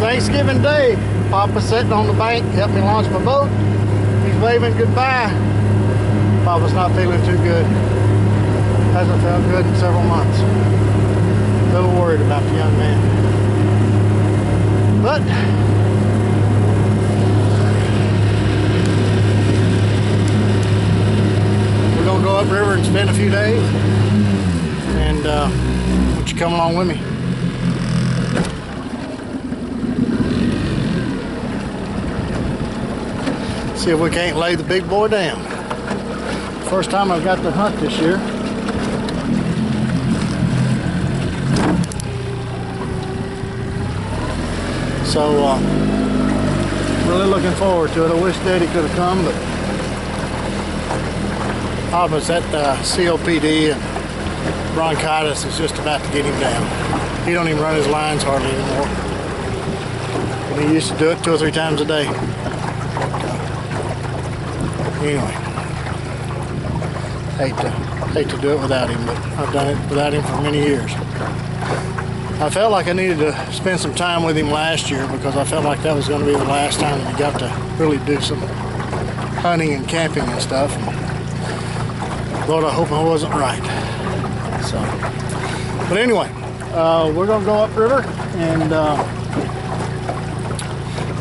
Thanksgiving Day. Papa's sitting on the bank, helped me launch my boat. He's waving goodbye. Papa's not feeling too good. Hasn't felt good in several months. A little worried about the young man. But we're gonna go upriver and spend a few days. And won't you come along with me? See if we can't lay the big boy down. First time I've got to hunt this year. So really looking forward to it. I wish Daddy could have come, but Papa's at COPD and bronchitis is just about to get him down. He don't even run his lines hardly anymore. And he used to do it 2 or 3 times a day. Anyway, hate to do it without him, but I've done it without him for many years. I felt like I needed to spend some time with him last year because I felt like that was going to be the last time that we got to really do some hunting and camping and stuff. Lord, I hope I wasn't right. So, but anyway, we're going to go upriver and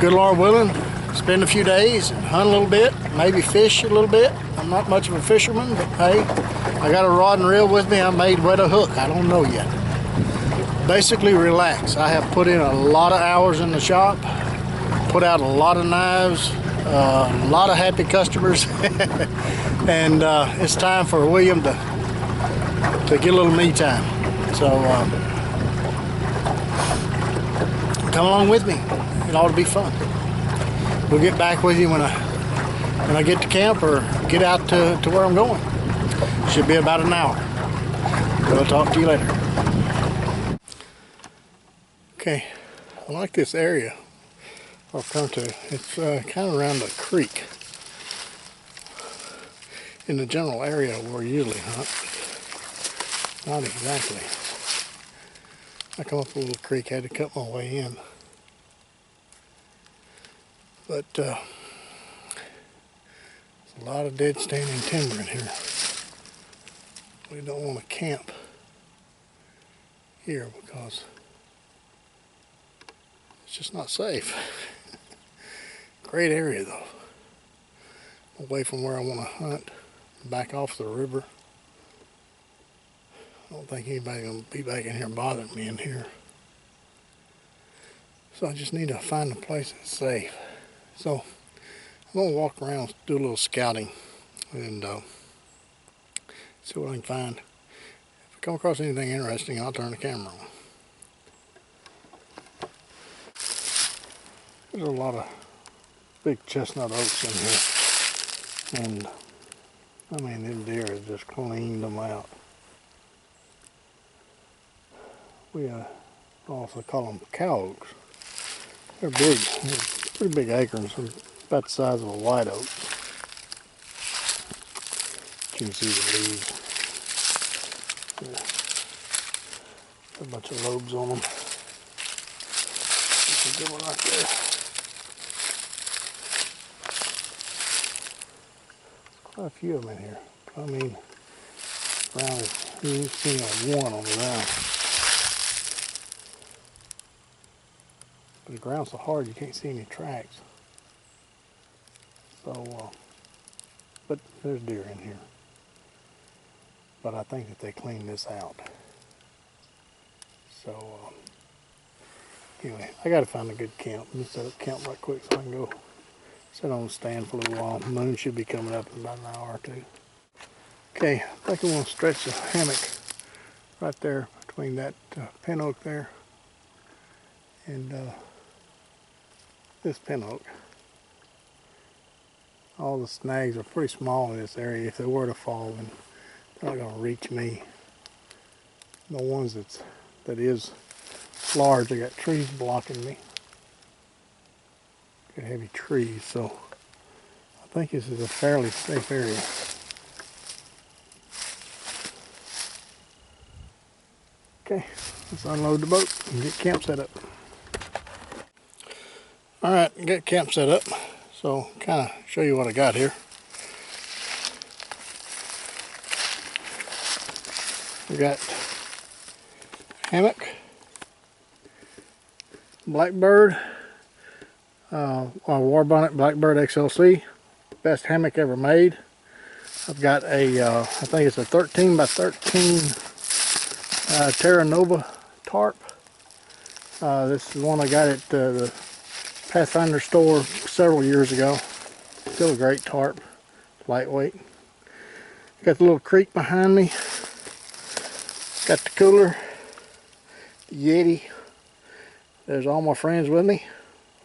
good Lord willing, spend a few days and hunt a little bit, maybe fish a little bit. I'm not much of a fisherman, but hey, I got a rod and reel with me. I may wet a hook. I don't know yet. Basically relax. I have put in a lot of hours in the shop, put out a lot of knives, a lot of happy customers, and it's time for William to get a little me time. So come along with me. It ought to be fun. We'll get back with you when I get to camp or get out to where I'm going. Should be about an hour. We'll talk to you later. Okay, I like this area I've come to. It's kind of around a creek in the general area where we usually hunt. Not exactly. I come up a little creek, had to cut my way in. But there's a lot of dead standing timber in here. We don't want to camp here because it's just not safe. Great area though. Away from where I want to hunt, back off the river. I don't think anybody's going to be back in here bothering me in here. So I just need to find a place that's safe. So I'm going to walk around, do a little scouting, and see what I can find. If I come across anything interesting, I'll turn the camera on. There's a lot of big chestnut oaks in here, and I mean, them deer have just cleaned them out. We also call them cow oaks. They're big. They're pretty big acorns, about the size of a white oak. You can see the leaves. A bunch of lobes on them. That's a good one right there. Quite a few of them in here. I mean, ground is, you've seen one on the ground. But the ground's so hard you can't see any tracks. So, but there's deer in here. But I think that they cleaned this out. So, anyway, I gotta find a good camp. Let me set up camp right quick so I can go sit on the stand for a little while. The moon should be coming up in about an hour or two. Okay, I think I'm gonna stretch the hammock right there between that pin oak there and this pin oak. All the snags are pretty small in this area. If they were to fall, then they're not going to reach me. The ones that is large, I got trees blocking me. Got heavy trees, so I think this is a fairly safe area. Okay, let's unload the boat and get camp set up. Alright, got camp set up. So kind of show you what I got here. We got hammock, Blackbird, Warbonnet Blackbird XLC, best hammock ever made. I've got a, I think it's a 13 by 13 Terra Nova tarp. This is one I got at the Pathfinder store several years ago. Still a great tarp, lightweight. Got the little creek behind me. Got the cooler, the Yeti. There's all my friends with me.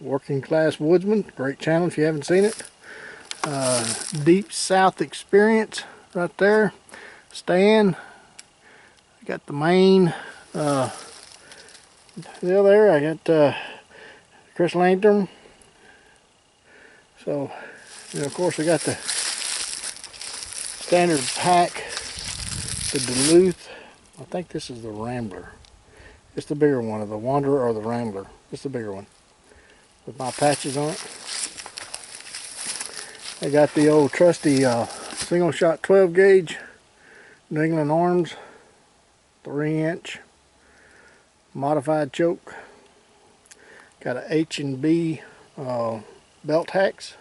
Working Class Woodsman, great channel if you haven't seen it. Deep South Experience right there. Stan. I got the main deal there. I got Chris Lantern. So, and of course I got the standard pack, the Duluth. I think this is the Rambler. It's the bigger one, of the Wanderer or the Rambler. It's the bigger one with my patches on it. I got the old trusty single shot 12 gauge New England Arms 3-inch modified choke. Got a H&B belt hacks.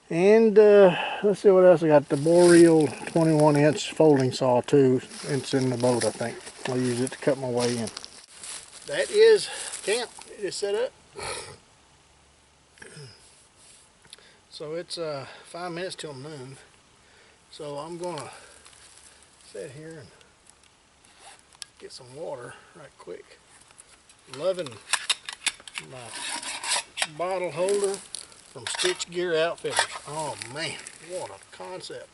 And let's see what else I got. The Boreal 21-inch folding saw too. It's in the boat, I think. I'll use it to cut my way in. That is camp. It is set up. So it's 5 minutes till noon. So I'm gonna sit here and get some water right quick. Loving my bottle holder from Stitch Gear Outfitters. Oh man, what a concept.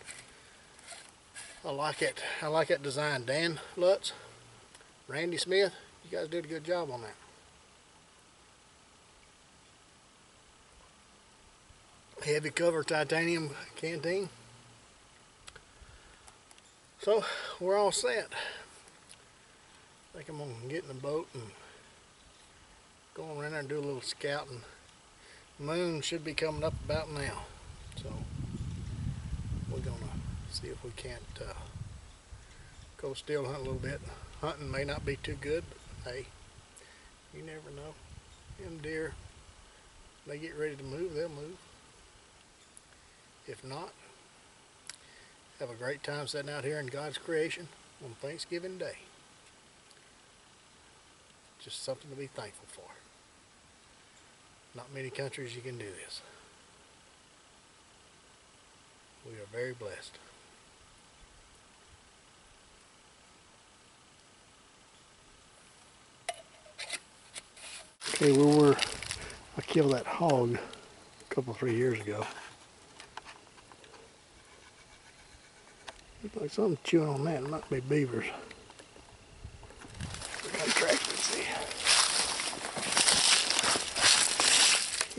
I like it. I like that design. Dan Lutz, Randy Smith, you guys did a good job on that. Heavy cover titanium canteen. So we're all set. I think I'm gonna get in the boat and go around there and do a little scouting. Moon should be coming up about now, so we're gonna see if we can't go still hunt a little bit. Hunting may not be too good, but hey, you never know. Them deer, they get ready to move, they'll move. If not, have a great time sitting out here in God's creation on Thanksgiving Day. Just something to be thankful for. Not many countries you can do this. We are very blessed. Okay, I killed that hog a couple, 3 years ago. Looks like something chewing on that. It might be beavers. We're gonna track and see.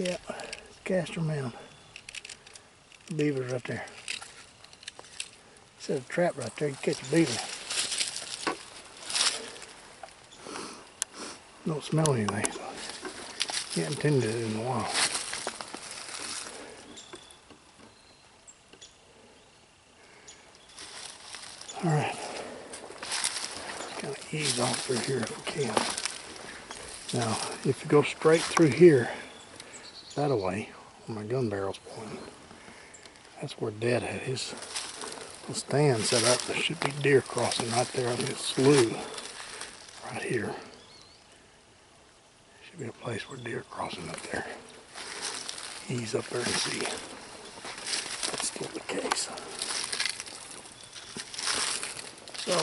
Yeah, it's Castor Mound. Beavers right there. Set a trap right there, you catch a beaver. Don't smell anything, so you haven't tended it in a while. Alright. Kind of ease off through here if we can. Now, if you go straight through here, that away, where my gun barrel's pointing, that's where Dad had his little stand set up. There should be deer crossing right there on this slough, right here. Should be a place where deer crossing up there. Ease up there and see. That's still the case. So,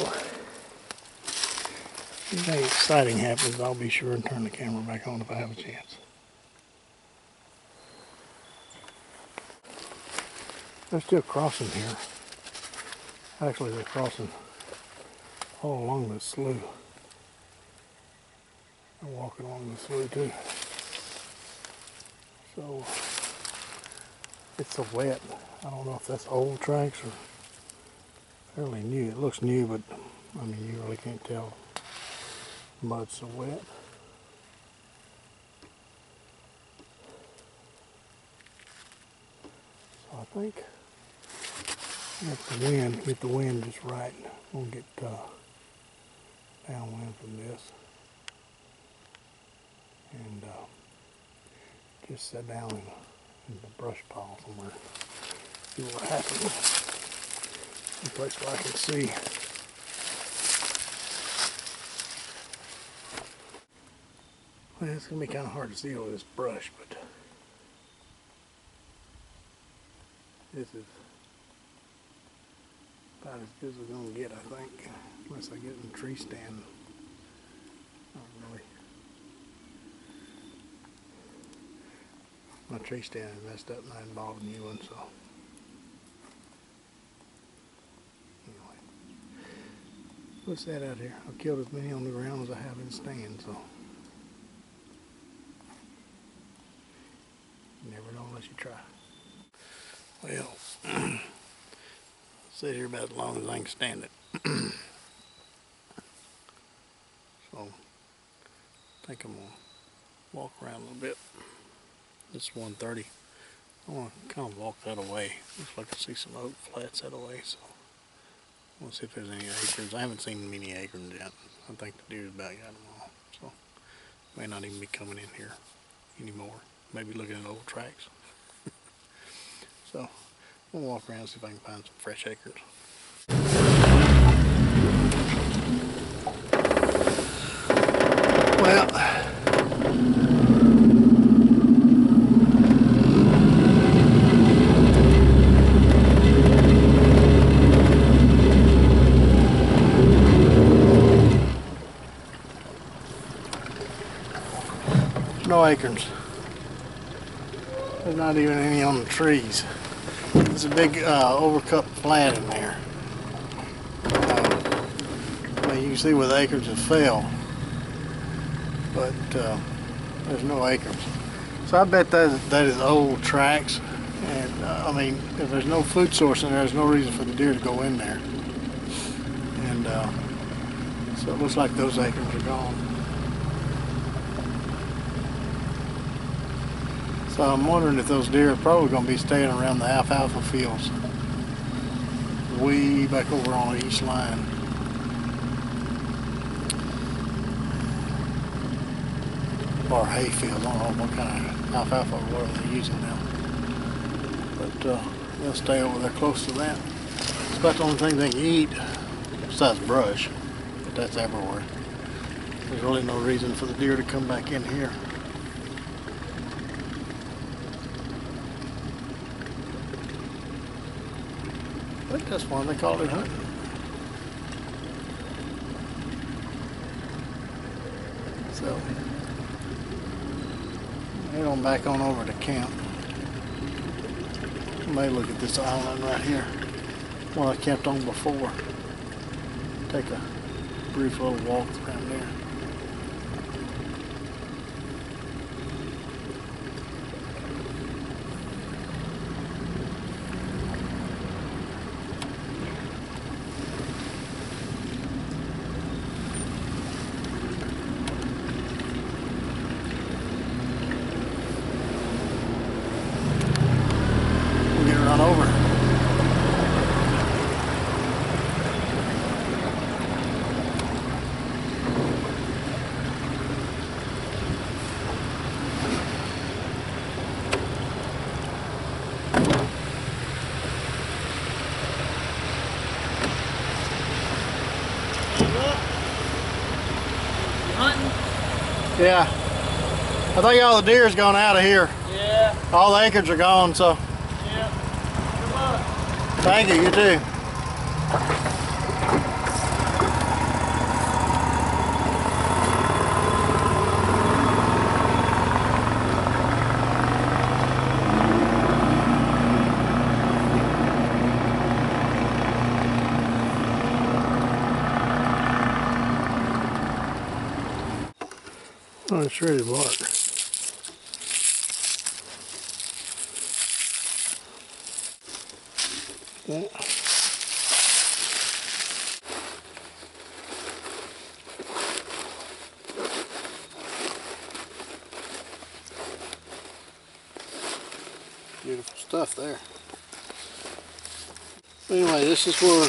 if anything exciting happens, I'll be sure and turn the camera back on if I have a chance. They're still crossing here. Actually, they're crossing all along this slough. They're walking along the slough too. So, it's so wet. I don't know if that's old tracks or fairly new. It looks new, but I mean, you really can't tell. Mud's so wet. think. Get the wind just right. We'll get downwind from this. And just sit down in the brush pile somewhere. See what happens. A place where I can see. Well, it's going to be kind of hard to see over this brush, but this is about as good as we're going to get, I think. Unless I get in the tree stand. Not really. My tree stand is messed up and I hadn't bought a new one, so. Anyway. What's that out here? I've killed as many on the ground as I have in stand, so. You never know unless you try. Well, I'll sit here about as long as I can stand it. So, I think I'm going to walk around a little bit. This is 1:30. I want to kind of walk that away. Looks like I see some oak flats that away, so I want to see if there's any acorns. I haven't seen many acorns yet. I think the deer's about got them all, so may not even be coming in here anymore. Maybe looking at old tracks. So I'm gonna walk around and see if I can find some fresh acorns. Well, no acorns. There's not even any on the trees. There's a big overcut flat in there. Well, you can see where the acorns have fell, but there's no acorns. So I bet that is old tracks. And I mean, if there's no food source in there, there's no reason for the deer to go in there. And so it looks like those acorns are gone. So I'm wondering if those deer are probably going to be staying around the alfalfa fields, way back over on the east line. Or hay fields, I don't know what kind of alfalfa or whatever they're using now. But they'll stay over there close to that. It's about the only thing they can eat, besides brush, but that's everywhere. There's really no reason for the deer to come back in here. I think that's why they call it hunting. So, head on back on over to camp. You may look at this island right here, one I camped on before. Take a brief little walk around there. Run over. Yeah. I think all the deer's gone out of here. Yeah. All the acorns are gone, so. Yeah. Good luck. Thank you, you too. Oh, it's shredded bark. Yeah. Beautiful stuff there. Anyway, this is where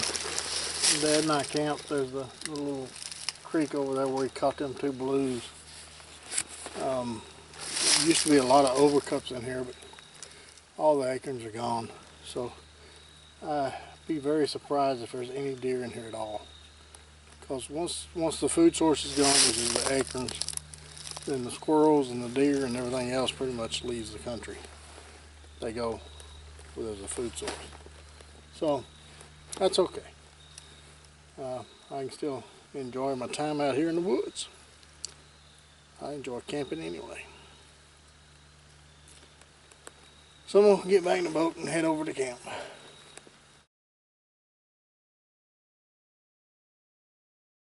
Dad and I camped. There's the little creek over there where we caught them two blues. There used to be a lot of overcuts in here, but all the acorns are gone. So I'd be very surprised if there's any deer in here at all. Because once the food source is gone, which is the acorns, then the squirrels and the deer and everything else pretty much leaves the country. They go where there's a food source. So that's okay. I can still enjoy my time out here in the woods. I enjoy camping anyway. So I'm going to get back in the boat and head over to camp.